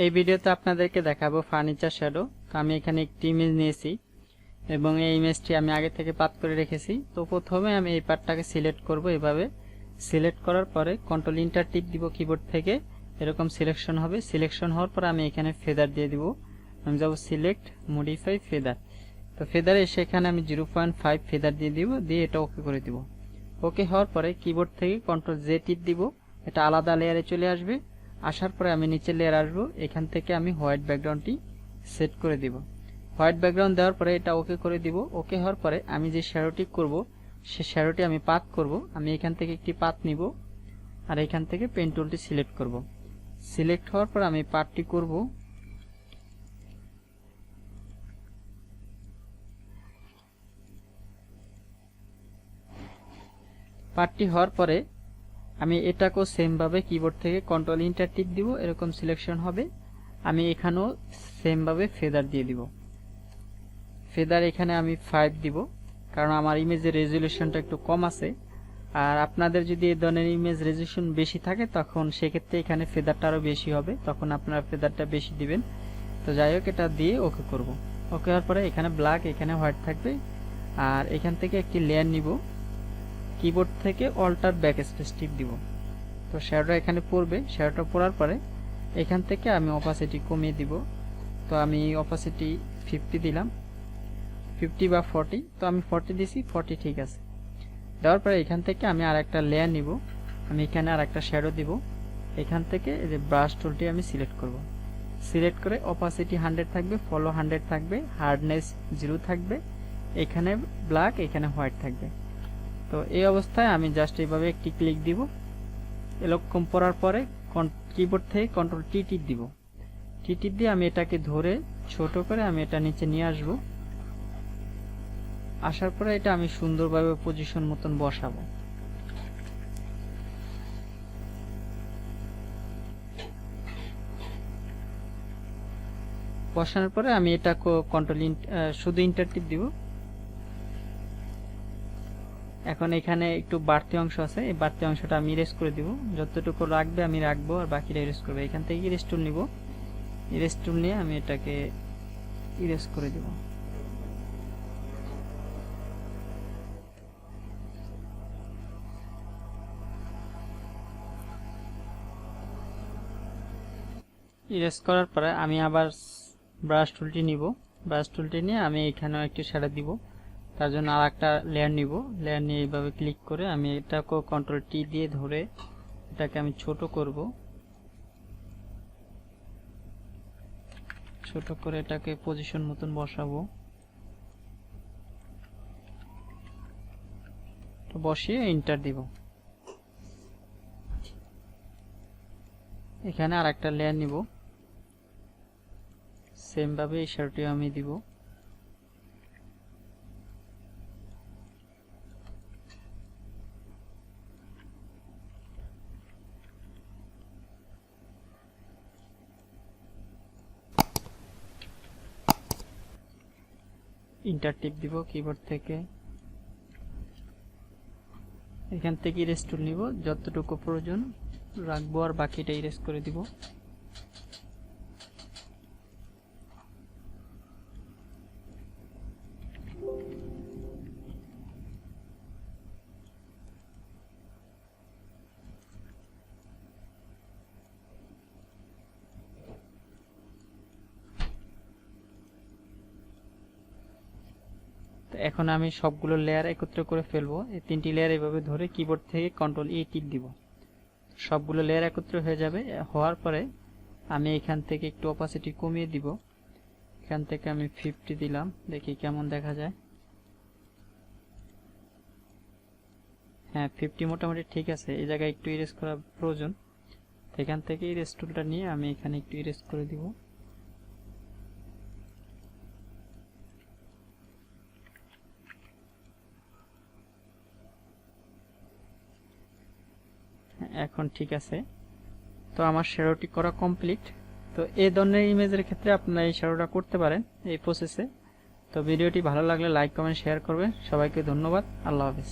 এই ভিডিওতে আপনাদেরকে দেখাবো ফার্নিচার শ্যাডো। তো আমি এখানে একটি ইমেজ নিয়েছি এবং এই ইমেজটি আমি আগে থেকে পাত করে রেখেছি। তো প্রথমে আমি এই পার্টটাকে সিলেক্ট করব। এভাবে সিলেক্ট করার পরে কন্ট্রোল ইন্টার টিপ দিব কিবোর্ড থেকে, এরকম সিলেকশন হবে। সিলেকশন হওয়ার পর আমি এখানে ফেদার দিয়ে দিব। আমি যাব সিলেক্ট মডিফাই ফেদার। তো ফেদারে এসে এখানে আমি 0.5 ফেদার দিয়ে দিব, দিয়ে এটা ওকে করে দিব। ওকে হওয়ার পরে কিবোর্ড থেকে কন্ট্রোল জে টিপ দিব, এটা আলাদা লেয়ারে চলে আসবে। আসার পরে আমি নিচের লেয়ার আসবো, এখান থেকে আমি হোয়াইট ব্যাকগ্রাউন্ডটি সেট করে দিব। হোয়াইট ব্যাকগ্রাউন্ড দেওয়ার পরে এটা ওকে করে দিব। ওকে হওয়ার পরে আমি যে শ্যাডোটি করব সে শ্যাডোটি আমি পাত করব। আমি এখান থেকে একটি পাত নিব আর এখান থেকে পেন টুলটি সিলেক্ট করব। সিলেক্ট হওয়ার পর আমি পাতটি করব। পাতটি হওয়ার পরে আমি এটাকেও সেম ভাবে কিবোর্ড থেকে কন্ট্রোল ইন্টার টিপ দিব, এরকম সিলেকশন হবে। আমি এখানেও সেম ভাবে ফেদার দিয়ে দিব। ফেদার এখানে আমি 5 দিব, কারণ আমার ইমেজের রেজুলেশনটা একটু কম আছে। আর আপনাদের যদি এই ধরনের ইমেজ রেজুলেশন বেশি থাকে তখন সেক্ষেত্রে এখানে ফেদারটা আরও বেশি হবে, তখন আপনারা ফেদারটা বেশি দিবেন। তো যাই হোক, এটা দিয়ে ওকে করব। ওকে হওয়ার পরে এখানে ব্ল্যাক, এখানে হোয়াইট থাকবে। আর এখান থেকে একটি লেয়ার নিব, কিবোর্ড থেকে অল্টার ব্যাক স্পেস টিপ দিব। তো শ্যাডো এখানে পড়বে। শ্যাডোটা পড়ার পরে এখান থেকে আমি অপাসিটি কমিয়ে দিব। তো আমি অপাসিটি 50 দিলাম, 50 বা 40। তো আমি 40 দিছি, 40 ঠিক আছে। দেওয়ার পরে এখান থেকে আমি আর একটা লেয়ার নিব, আমি এখানে আর একটা শ্যাডো দিব। এখান থেকে এই যে ব্রাশ টুলটি আমি সিলেক্ট করব। সিলেক্ট করে অপাসিটি 100 থাকবে, ফলো 100 থাকবে, হার্ডনেস 0 থাকবে, এখানে ব্ল্যাক, এখানে হোয়াইট থাকবে। তো এই অবস্থায় আমি জাস্ট এইভাবে একটি ক্লিক দিব। এরকম পড়ার পরে কিবোর্ড থেকে কন্ট্রোল টি টিপ দিব। টি টিপ দিয়ে আমি এটাকে ধরে ছোট করে আমি এটা নিচে নিয়ে আসব। আসার পরে এটা আমি সুন্দরভাবে পজিশন মতন বসাবো। বসানোর পরে আমি এটা কন্ট্রোল শুধু ইন্টার টিপ দিব। এখন এখানে একটু বাড়তি অংশ আছে, এই বাড়তি অংশটা আমি ইরেজ করে দিব। যতটুকু রাখবে আমি রাখবো, আর বাকিটা ইরেজ করবো। এখান থেকে ইরেজ টুল নিব, ইরেজ টুল নিয়ে আমি এটাকে ইরেজ করে দিব। ইরেজ করার পরে আমি আবার ব্রাশ টুলটি নিব। ব্রাশ টুলটি নিয়ে আমি এখানেও একটি শ্যাডো দিব। তার জন্য আর একটা লেয়ার নিব। লেয়ার নিয়ে এইভাবে ক্লিক করে আমি এটাকে কন্ট্রোল টি দিয়ে ধরে এটাকে আমি ছোট করব। ছোট করে এটাকে পজিশন মতন বসাবো। তো বসিয়ে এন্টার দিব। এখানে আর একটা লেয়ার নিব, সেম ভাবে এই শ্যাডোটি আমি দিব। ইন্টার টিপ দিব কিবোর্ড থেকে। এখান থেকে ইরেজ টুল নিব, যতটুকু প্রয়োজন রাখবো আর বাকিটা ইরেজ করে দিব। এখন আমি সবগুলো লেয়ার একত্র করে ফেলবো। এই তিনটি লেয়ার এভাবে ধরে কিবোর্ড থেকে কন্ট্রোল ই টিপ দিব, সবগুলো লেয়ার একত্র হয়ে যাবে। হওয়ার পরে আমি এখান থেকে একটু অপাসিটি কমিয়ে দিব। এখান থেকে আমি 50 দিলাম, দেখি কেমন দেখা যায়। হ্যাঁ, 50 মোটামুটি ঠিক আছে। এই জায়গায় একটু ইরেজ করা প্রয়োজন। এখান থেকে ইরেজ টুলটা নিয়ে আমি এখানে একটু ইরেজ করে দিব। এখন ঠিক আছে। তো আমার শ্যাডোটি করা কমপ্লিট। তো এই ধরনের ইমেজের ক্ষেত্রে আপনারা এই শ্যাডোটা করতে পারেন এই প্রসেসে। তো ভিডিওটি ভালো লাগলে লাইক কমেন্ট শেয়ার করবেন। সবাইকে ধন্যবাদ। আল্লাহ হাফেজ।